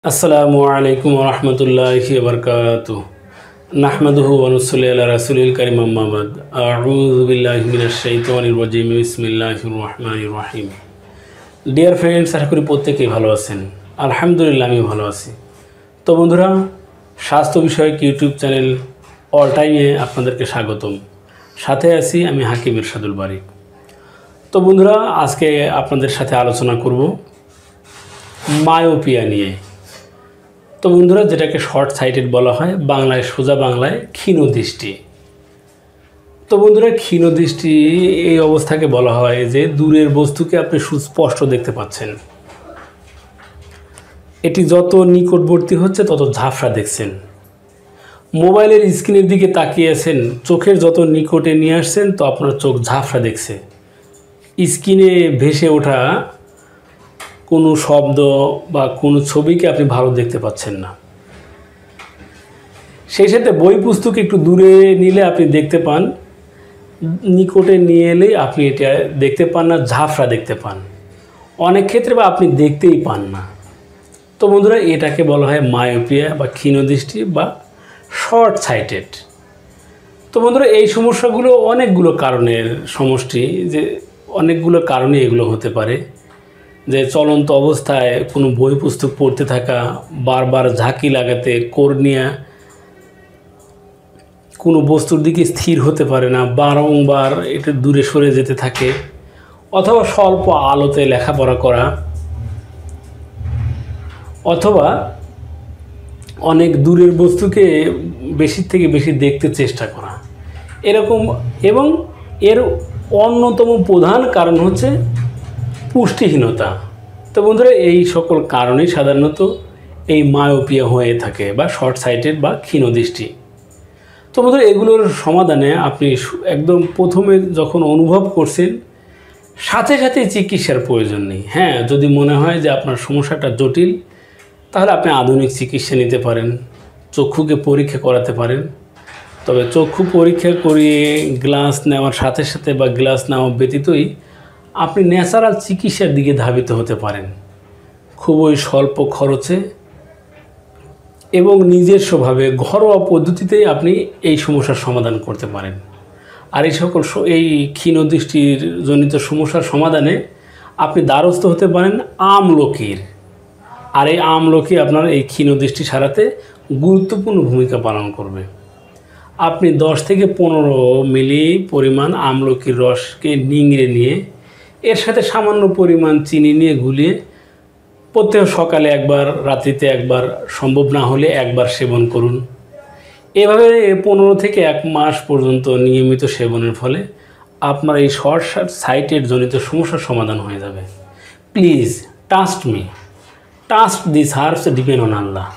আসসালামু আলাইকুম ওয়া রাহমাতুল্লাহি ওয়া বারাকাতুহু নাহমাদুহু ওয়া নুসাল্লি আলা রাসূলিল কারীম আম্মা বাদ আউযু বিল্লাহি মিনাশ শাইতানির রাজীম বিসমিল্লাহির রহমানির রহিম। ডিয়ার ফ্রেন্ডস, আশা করি প্রত্যেকেই ভালো আছেন। আলহামদুলিল্লাহ আমি ভালো আছি। তো বন্ধুরা, স্বাস্থ্য বিষয়ক ইউটিউব চ্যানেল অল টাইমে আপনাদেরকে স্বাগতম। সাথে আছি আমি হাকিম ইরশাদুল বারী। তো বন্ধুরা, আজকে আপনাদের সাথে আলোচনা করব মায়োপিয়া নিয়ে। তো বন্ধুরা, যেটাকে শর্ট সাইটেড বলা হয়, বাংলায় সোজা বাংলায় ক্ষীণদৃষ্টি। তো বন্ধুরা, ক্ষীণদৃষ্টি এই অবস্থাকে বলা হয় যে দূরের বস্তুকে আপনি সুস্পষ্ট দেখতে পাচ্ছেন। এটি যত নিকটবর্তী হচ্ছে তত ঝাপসা দেখছেন। মোবাইলের স্ক্রিনের দিকে তাকিয়ে আছেন, চোখের যত নিকটে নিয়ে আসছেন তো আপনার চোখ ঝাপসা দেখছে। স্ক্রিনে ভেসে ওঠা কোনো শব্দ বা কোনো ছবিকে আপনি ভালো দেখতে পাচ্ছেন না। সেই সাথে বই পুস্তক একটু দূরে নিলে আপনি দেখতে পান, নিকটে নিয়ে এলে আপনি এটা দেখতে পান না, ঝাপসা দেখতে পান। অনেক ক্ষেত্রে বা আপনি দেখতেই পান না। তো বন্ধুরা, এটাকে বলা হয় মায়োপিয়া বা ক্ষীণদৃষ্টি বা শর্ট সাইটেড। তো বন্ধুরা, এই সমস্যাগুলো অনেকগুলো কারণের সমষ্টি, যে অনেকগুলো কারণে এগুলো হতে পারে। যে চলন্ত অবস্থায় কোনো বই পুস্তক পড়তে থাকা, বারবার ঝাঁকি লাগাতে, কর্নিয়া কোনো বস্তুর দিকে স্থির হতে পারে না, বারংবার এটা দূরে সরে যেতে থাকে, অথবা স্বল্প আলোতে লেখাপড়া করা, অথবা অনেক দূরের বস্তুকে বেশি থেকে বেশি দেখতে চেষ্টা করা এরকম। এবং এর অন্যতম প্রধান কারণ হচ্ছে পুষ্টিহীনতা। তো বন্ধুরা, এই সকল কারণেই সাধারণত এই মায়োপিয়া হয়ে থাকে বা শর্ট সাইটেড বা ক্ষীণদৃষ্টি। তো বন্ধুরা, এগুলোর সমাধানে আপনি একদম প্রথমে যখন অনুভব করছেন, সাথে সাথে চিকিৎসার প্রয়োজন নেই। হ্যাঁ, যদি মনে হয় যে আপনার সমস্যাটা জটিল, তাহলে আপনি আধুনিক চিকিৎসা নিতে পারেন, চক্ষুকে পরীক্ষা করাতে পারেন। তবে চক্ষু পরীক্ষা করিয়ে গ্লাস নেওয়ার সাথে সাথে বা গ্লাস নেওয়া ব্যতীতই আপনি ন্যাচারাল চিকিৎসার দিকে ধাবিত হতে পারেন, খুবই স্বল্প খরচে এবং নিজস্বভাবে ঘরোয়া পদ্ধতিতেই আপনি এই সমস্যার সমাধান করতে পারেন। আর এই ক্ষীণদৃষ্টির জনিত সমস্যার সমাধানে আপনি দ্বারস্থ হতে পারেন আমলকির। আর এই আমলকি আপনার এই ক্ষীণদৃষ্টি সারাতে গুরুত্বপূর্ণ ভূমিকা পালন করবে। আপনি 10 থেকে 15 মিলি পরিমাণ আমলকির রসকে নিংড়ে নিয়ে এর সাথে সামান্য পরিমাণ চিনি নিয়ে গুলিয়ে প্রত্যেক সকালে একবার, রাত্রিতে একবার, সম্ভব না হলে একবার সেবন করুন। এভাবে 15 থেকে 1 মাস পর্যন্ত নিয়মিত সেবনের ফলে আপনার এই শর্ট সাইটেড জনিত সমস্যার সমাধান হয়ে যাবে। Please trust me, trust this herbs, depend on Allah.